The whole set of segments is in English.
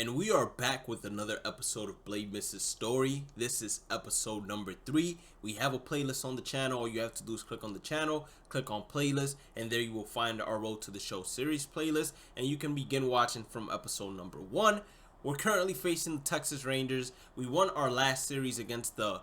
And we are back with another episode of Bhlademyst's story. This is episode number 3. We have a playlist on the channel. All you have to do is click on the channel, click on playlist, and there you will find our Road to the Show series playlist, and you can begin watching from episode number 1. We're currently facing the Texas Rangers. We won our last series against the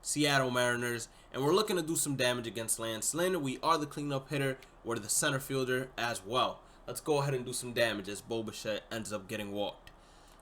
Seattle Mariners, and we're looking to do some damage against Lance Lynn. We are the cleanup hitter. We're the center fielder as well. Let's go ahead and do some damage as Bhlademyst ends up getting walked.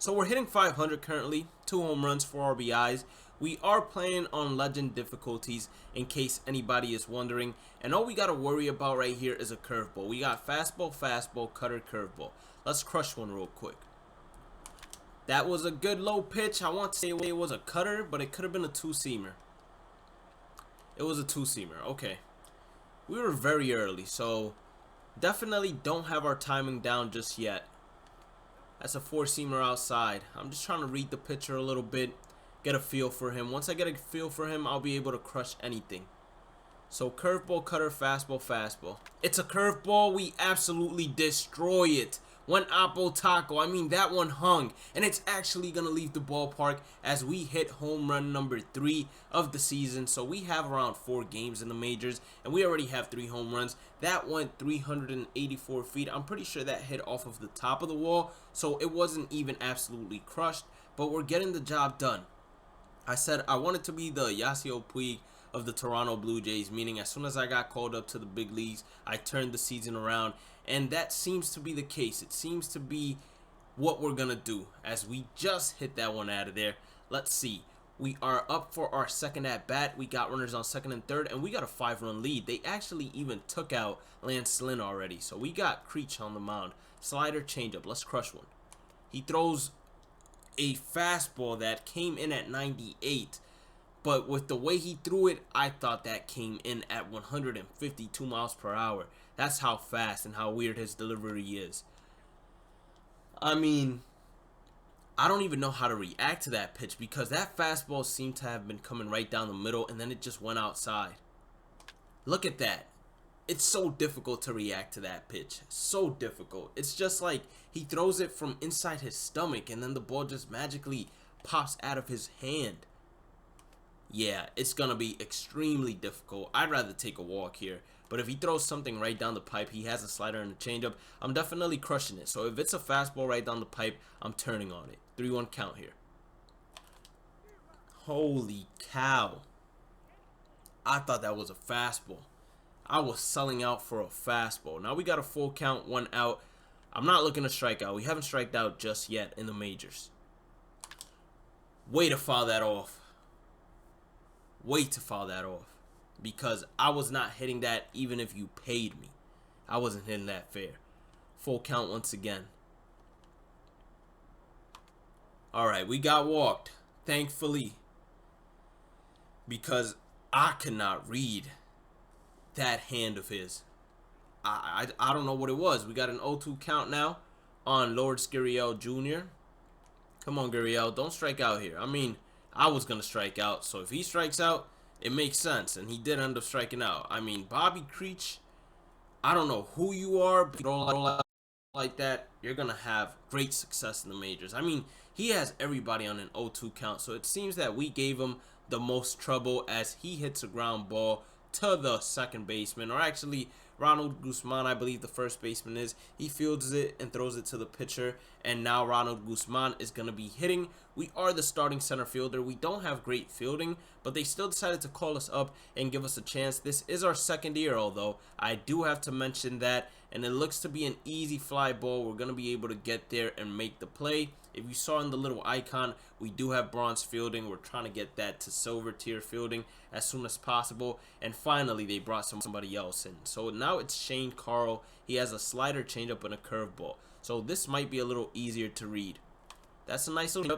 So we're hitting 500 currently, 2 home runs, 4 RBIs. We are playing on legend difficulties in case anybody is wondering. And all we got to worry about right here is a curveball. We got fastball, fastball, cutter, curveball. Let's crush one real quick. That was a good low pitch. I want to say it was a cutter, but it could have been a two-seamer. It was a two-seamer. Okay. We were very early, so definitely don't have our timing down just yet. That's a 4-seamer outside. I'm just trying to read the pitcher a little bit, get a feel for him. Once I get a feel for him, I'll be able to crush anything. So curveball, cutter, fastball, fastball. It's a curveball. We absolutely destroy it. One apple taco. I mean, that one hung. And it's actually going to leave the ballpark as we hit home run number 3 of the season. So we have around 4 games in the majors, and we already have 3 home runs. That went 384 feet. I'm pretty sure that hit off of the top of the wall, so it wasn't even absolutely crushed, but we're getting the job done. I said I wanted to be the Yasiel Puig of the Toronto Blue Jays, meaning as soon as I got called up to the big leagues, I turned the season around, and that seems to be the case. It seems to be what we're gonna do as we just hit that one out of there. Let's see. We are up for our second at bat. We got runners on second and third, and we got a 5-run lead. They actually even took out Lance Lynn already, so we got Creech on the mound. Slider, changeup. Let's crush one. He throws a fastball that came in at 98. But with the way he threw it, I thought that came in at 152 miles per hour. That's how fast and how weird his delivery is. I mean, I don't even know how to react to that pitch because that fastball seemed to have been coming right down the middle and then it just went outside. Look at that. It's so difficult to react to that pitch. So difficult. It's just like he throws it from inside his stomach and then the ball just magically pops out of his hand. Yeah, it's going to be extremely difficult. I'd rather take a walk here. But if he throws something right down the pipe, he has a slider and a changeup, I'm definitely crushing it. So if it's a fastball right down the pipe, I'm turning on it. 3-1 count here. Holy cow. I thought that was a fastball. I was selling out for a fastball. Now we got a full count, 1 out. I'm not looking to strike out. We haven't striked out just yet in the majors. Way to foul that off. Way to foul that off. Because I was not hitting that even if you paid me. I wasn't hitting that fair. Full count once again. Alright, we got walked. Thankfully. Because I could not read that hand of his. I don't know what it was. We got an 0-2 count now on Lord Gurriel Jr. Come on, Gurriel. Don't strike out here. I mean, I was going to strike out. So if he strikes out, it makes sense. And he did end up striking out. I mean, Bobby Creech, I don't know who you are, but like that, you're going to have great success in the majors. I mean, he has everybody on an 0-2 count. So it seems that we gave him the most trouble as he hits a ground ball to the second baseman, or actually Ronald Guzman, I believe the first baseman is. He fields it and throws it to the pitcher, and now Ronald Guzman is going to be hitting. We are the starting center fielder. We don't have great fielding, but they still decided to call us up and give us a chance. This is our second year, although I do have to mention that, and it looks to be an easy fly ball. We're going to be able to get there and make the play. If you saw in the little icon, we do have bronze fielding. We're trying to get that to silver tier fielding as soon as possible. And finally, they brought somebody else in. So now it's Shane Carl. He has a slider, changeup, and a curveball. So this might be a little easier to read. That's a nice little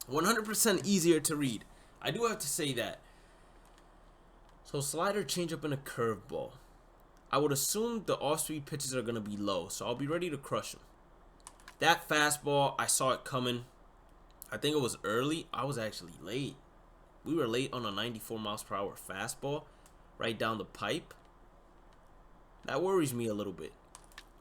100% easier to read. I do have to say that. So slider, changeup, and a curveball. I would assume the off-speed pitches are going to be low, so I'll be ready to crush them. That fastball, I saw it coming. I think it was early. I was actually late. We were late on a 94 miles per hour fastball right down the pipe. That worries me a little bit.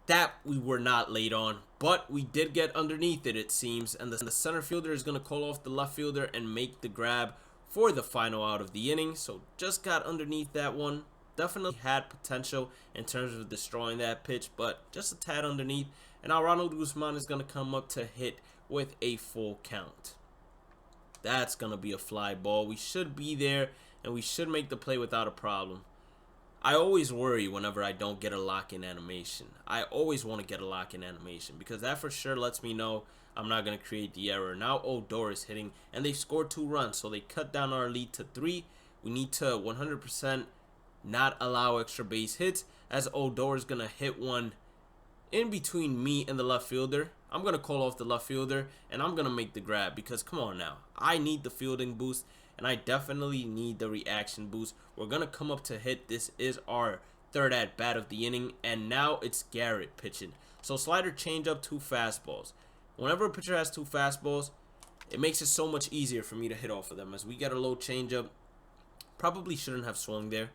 That we were not late on, but we did get underneath it, it seems, and the center fielder is going to call off the left fielder and make the grab for the final out of the inning. So just got underneath that one. Definitely had potential in terms of destroying that pitch, but just a tad underneath. And now Ronald Guzman is going to come up to hit with a full count. That's going to be a fly ball. We should be there, and we should make the play without a problem. I always worry whenever I don't get a lock-in animation. I always want to get a lock-in animation because that for sure lets me know I'm not going to create the error. Now Odor is hitting, and they scored 2 runs, so they cut down our lead to 3. We need to 100% not allow extra base hits, as Odor is going to hit one in between me and the left fielder. I'm going to call off the left fielder, and I'm going to make the grab because, come on now, I need the fielding boost, and I definitely need the reaction boost. We're going to come up to hit. This is our 3rd at-bat of the inning, and now it's Garrett pitching. So slider, changeup, 2 fastballs. Whenever a pitcher has 2 fastballs, it makes it so much easier for me to hit off of them. As we get a low changeup, probably shouldn't have swung there.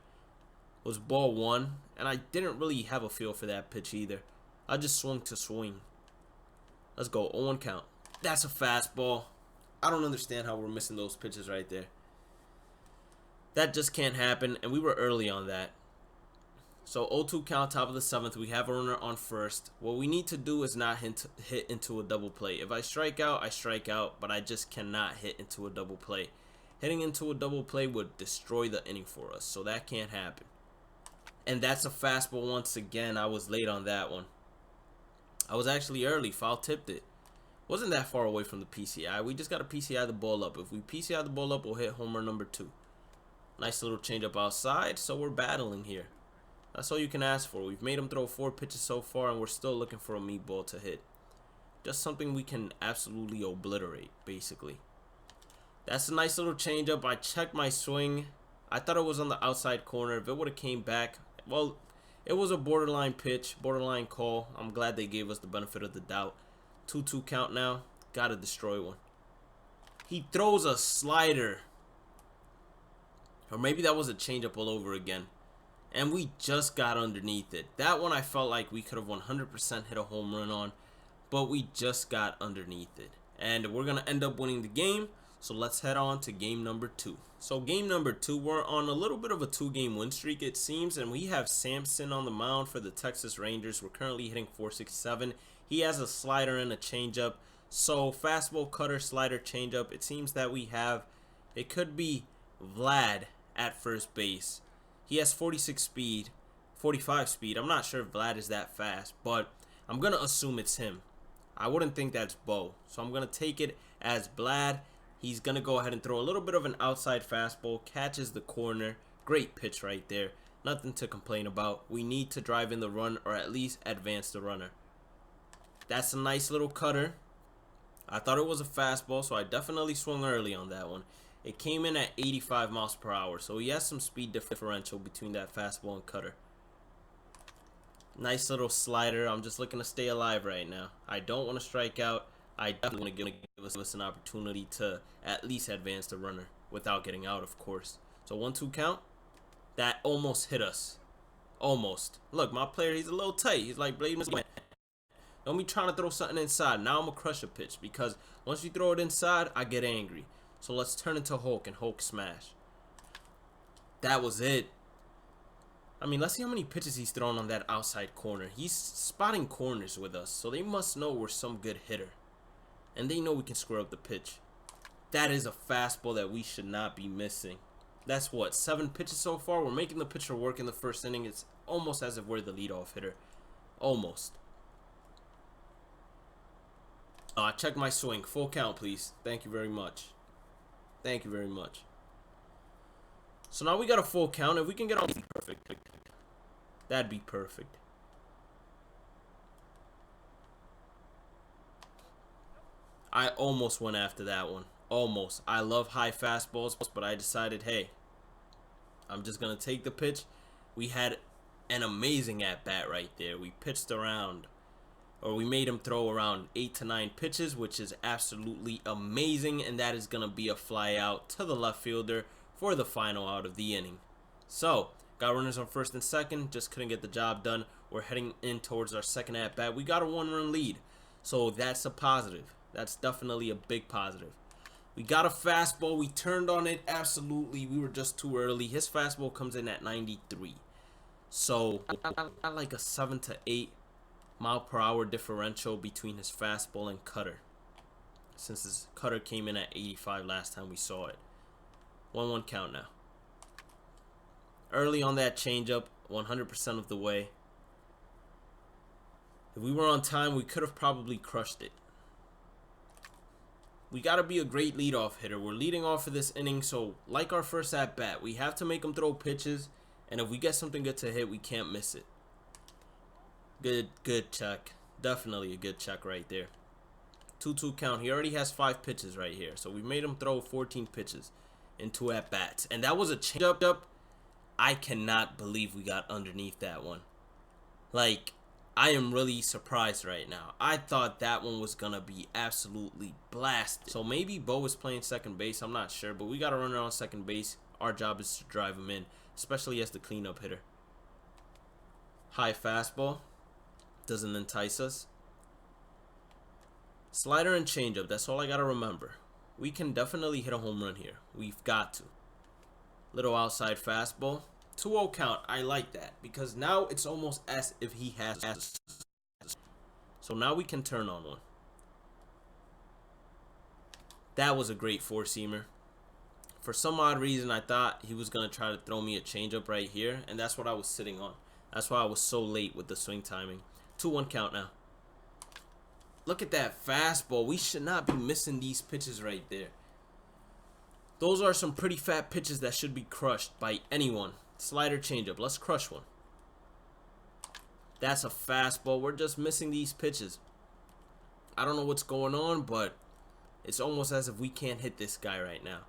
It was ball 1, and I didn't really have a feel for that pitch either. I just swung to swing. Let's go, 0-1 count. That's a fastball. I don't understand how we're missing those pitches right there. That just can't happen, and we were early on that. So 0-2 count, top of the 7th. We have a runner on first. What we need to do is not hit into a double play. If I strike out, I strike out, but I just cannot hit into a double play. Hitting into a double play would destroy the inning for us, so that can't happen. And that's a fastball once again. I was late on that one. I was actually early, foul tipped it. Wasn't that far away from the PCI. We just got to PCI the ball up. If we PCI the ball up, we'll hit homer number 2. Nice little changeup outside, so we're battling here. That's all you can ask for. We've made him throw 4 pitches so far, and we're still looking for a meatball to hit. Just something we can absolutely obliterate, basically. That's a nice little changeup. I checked my swing. I thought it was on the outside corner. If it would have came back, well, it was a borderline pitch, borderline call. I'm glad they gave us the benefit of the doubt. 2-2 count now. Gotta destroy one. He throws a slider. Or maybe that was a changeup all over again. And we just got underneath it. That one I felt like we could have 100% hit a home run on. But we just got underneath it. And we're going to end up winning the game. So let's head on to game number 2. So game number 2, we're on a little bit of a 2-game win streak, it seems. And we have Sampson on the mound for the Texas Rangers. We're currently hitting .467. He has a slider and a changeup. So fastball, cutter, slider, changeup. It seems that we have, it could be Vlad at first base. He has 46 speed, 45 speed. I'm not sure if Vlad is that fast, but I'm going to assume it's him. I wouldn't think that's Bo. So I'm going to take it as Vlad. He's going to go ahead and throw a little bit of an outside fastball. Catches the corner. Great pitch right there. Nothing to complain about. We need to drive in the run or at least advance the runner. That's a nice little cutter. I thought it was a fastball, so I definitely swung early on that one. It came in at 85 miles per hour, so he has some speed differential between that fastball and cutter. Nice little slider. I'm just looking to stay alive right now. I don't want to strike out. I definitely want to give us an opportunity to at least advance the runner without getting out, of course. So 1-2 count. That almost hit us. Almost. Look, my player, he's a little tight. He's like Bhlademyst. Don't be trying to throw something inside. Now I'm going to crush a pitch because once you throw it inside, I get angry. So let's turn into Hulk and Hulk smash. That was it. I mean, let's see how many pitches he's thrown on that outside corner. He's spotting corners with us, so they must know we're some good hitter. And they know we can square up the pitch. That is a fastball that we should not be missing. That's what, 7 pitches so far? We're making the pitcher work in the first inning. It's almost as if we're the leadoff hitter. Almost. Check my swing. Full count, please. Thank you very much. Thank you very much. So now we got a full count. If we can get on, perfect. That'd be perfect. I almost went after that one. Almost. I love high fastballs, but I decided, hey, I'm just going to take the pitch. We had an amazing at-bat right there. We pitched around, or we made him throw around 8 to 9 pitches, which is absolutely amazing, and that is going to be a fly out to the left fielder for the final out of the inning. So, Got runners on first and second, just couldn't get the job done. We're heading in towards our second at bat. We got a 1-run lead, so that's a positive. That's definitely a big positive. We got a fastball. We turned on it. Absolutely, we were just too early. His fastball comes in at 93. So I like a 7 to 8 mile per hour differential between his fastball and cutter, since his cutter came in at 85 last time we saw it. 1-1 count now. Early on that changeup, 100% of the way. If we were on time, we could have probably crushed it. We got to be a great leadoff hitter. We're leading off for this inning, so like our first at bat, we have to make him throw pitches, and if we get something good to hit, we can't miss it. Good check. Definitely a good check right there. 2-2 count. He already has 5 pitches right here, so we made him throw 14 pitches in 2 at bats, and that was a changeup. I cannot believe we got underneath that one. Like, I am really surprised right now. I thought that one was going to be absolutely blasted. So maybe Bo is playing second base. I'm not sure, but we got a runner on second base. Our job is to drive him in, especially as the cleanup hitter. High fastball. Doesn't entice us. Slider and changeup. That's all I got to remember. We can definitely hit a home run here. We've got to. Little outside fastball. 2-0 count. I like that because now it's almost as if he has. So now we can turn on one. That was a great four-seamer. For some odd reason, I thought he was going to try to throw me a changeup right here, and that's what I was sitting on. That's why I was so late with the swing timing. 2-1 count now. Look at that fastball. We should not be missing these pitches right there. Those are some pretty fat pitches that should be crushed by anyone. Slider changeup. Let's crush one. That's a fastball. We're just missing these pitches. I don't know what's going on, but it's almost as if we can't hit this guy right now.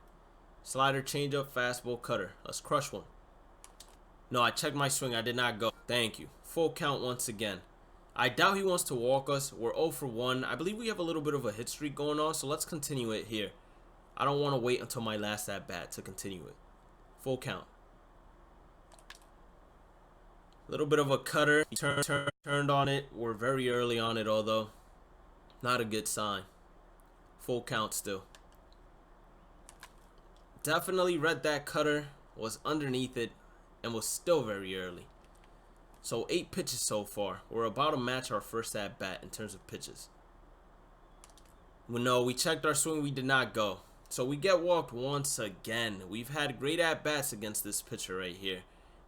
Slider changeup, fastball, cutter. Let's crush one. No, I checked my swing. I did not go. Thank you. Full count once again. I doubt he wants to walk us. We're 0 for 1. I believe we have a little bit of a hit streak going on, so let's continue it here. I don't want to wait until my last at bat to continue it. Full count. Little bit of a cutter. Turned on it. We're very early on it, although not a good sign. Full count still. Definitely read that cutter, was underneath it, and was still very early. So 8 pitches so far. We're about to match our first at bat in terms of pitches. Well, no, we checked our swing. We did not go. So we get walked once again. We've had great at bats against this pitcher right here.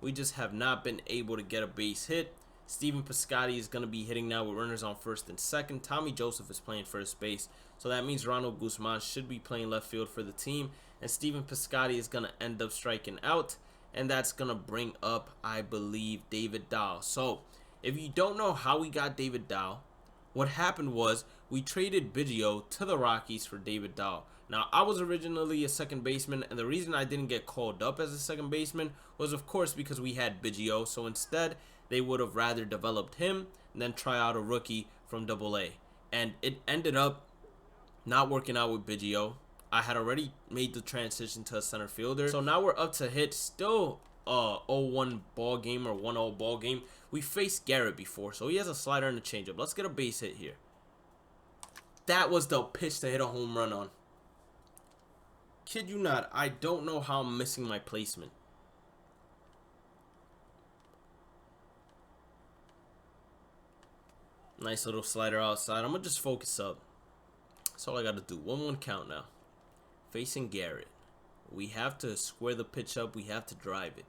We just have not been able to get a base hit. Steven Piscotty is going to be hitting now with runners on first and second. Tommy Joseph is playing first base. So that means Ronald Guzman should be playing left field for the team. And Steven Piscotty is going to end up striking out. And that's going to bring up, I believe, David Dahl. So if you don't know how we got David Dahl, what happened was we traded Biggio to the Rockies for David Dahl. Now, I was originally a second baseman, and the reason I didn't get called up as a second baseman was, of course, because we had Biggio. So instead, they would have rather developed him than try out a rookie from AA. And it ended up not working out with Biggio. I had already made the transition to a center fielder. So now we're up to hit. Still a 0-1 ball game or 1-0 ball game. We faced Garrett before, so he has a slider and a changeup. Let's get a base hit here. That was the pitch to hit a home run on. Kid you not, I don't know how I'm missing my placement. Nice little slider outside. I'm going to just focus up. That's all I got to do. 1-1 count now. Facing Garrett. We have to square the pitch up. We have to drive it.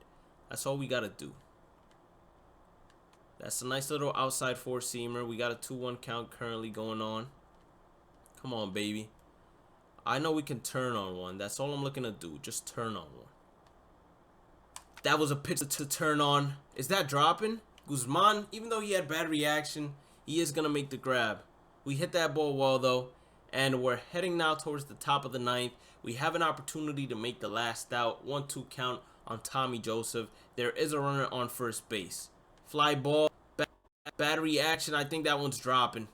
That's all we got to do. That's a nice little outside four-seamer. We got a 2-1 count currently going on. Come on, baby. I know we can turn on one. That's all I'm looking to do. Just turn on one. That was a pitch to turn on. Is that dropping? Guzman, even though he had bad reaction, he is going to make the grab. We hit that ball well, though. And we're heading now towards the top of the ninth. We have an opportunity to make the last out. 1-2 count on Tommy Joseph. There is a runner on first base. Fly ball. Bad reaction. I think that one's dropping.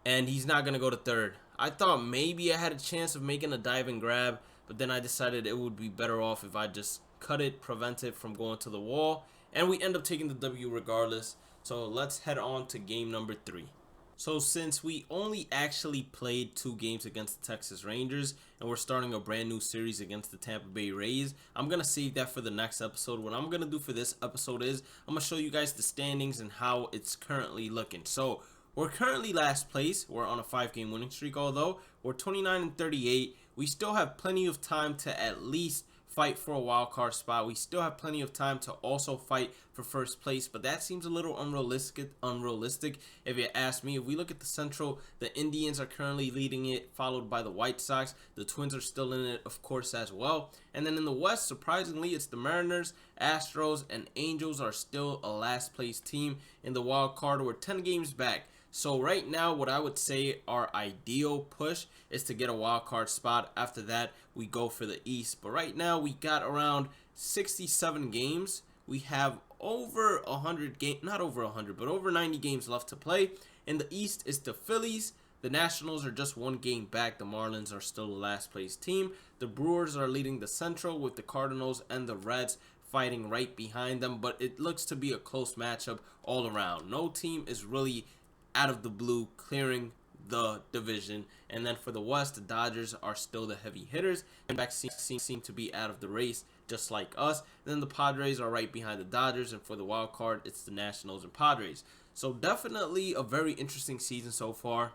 And he's not going to go to third. I thought maybe I had a chance of making a dive and grab, but then I decided it would be better off if I just cut it, prevent it from going to the wall, and we end up taking the W regardless. So let's head on to game number 3. So since we only actually played 2 games against the Texas Rangers and we're starting a brand new series against the Tampa Bay Rays, I'm going to save that for the next episode. What I'm going to do for this episode is I'm going to show you guys the standings and how it's currently looking. So we're currently last place. We're on a 5-game winning streak, although we're 29-38. We still have plenty of time to at least fight for a wild card spot. We still have plenty of time to also fight for first place, but that seems a little unrealistic if you ask me. If we look at the Central, the Indians are currently leading it, followed by the White Sox. The Twins are still in it, of course, as well. And then in the West, surprisingly, it's the Mariners, Astros, and Angels are still a last place team in the wild card. We're 10 games back. So right now, what I would say our ideal push is to get a wild card spot. After that, we go for the East. But right now, we got around 67 games. We have over 100 games, not over 100, but over 90 games left to play. In the East, it's the Phillies. The Nationals are just 1 game back. The Marlins are still the last place team. The Brewers are leading the Central with the Cardinals and the Reds fighting right behind them. But it looks to be a close matchup all around. No team is really out of the blue clearing the division. And then for the West, the Dodgers are still the heavy hitters and back seem to be out of the race just like us. And then the Padres are right behind the Dodgers, and for the wild card, it's the Nationals and Padres. So definitely a very interesting season so far.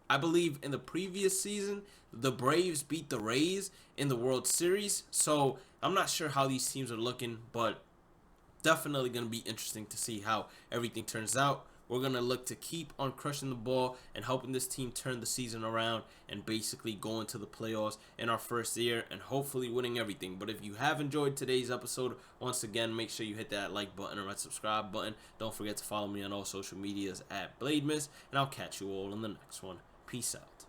I believe in the previous season, the Braves beat the Rays in the World Series. So I'm not sure how these teams are looking, but definitely going to be interesting to see how everything turns out. We're going to look to keep on crushing the ball and helping this team turn the season around and basically go into the playoffs in our first year and hopefully winning everything. But if you have enjoyed today's episode, once again, make sure you hit that like button and that subscribe button. Don't forget to follow me on all social medias at Bhlademyst, and I'll catch you all in the next one. Peace out.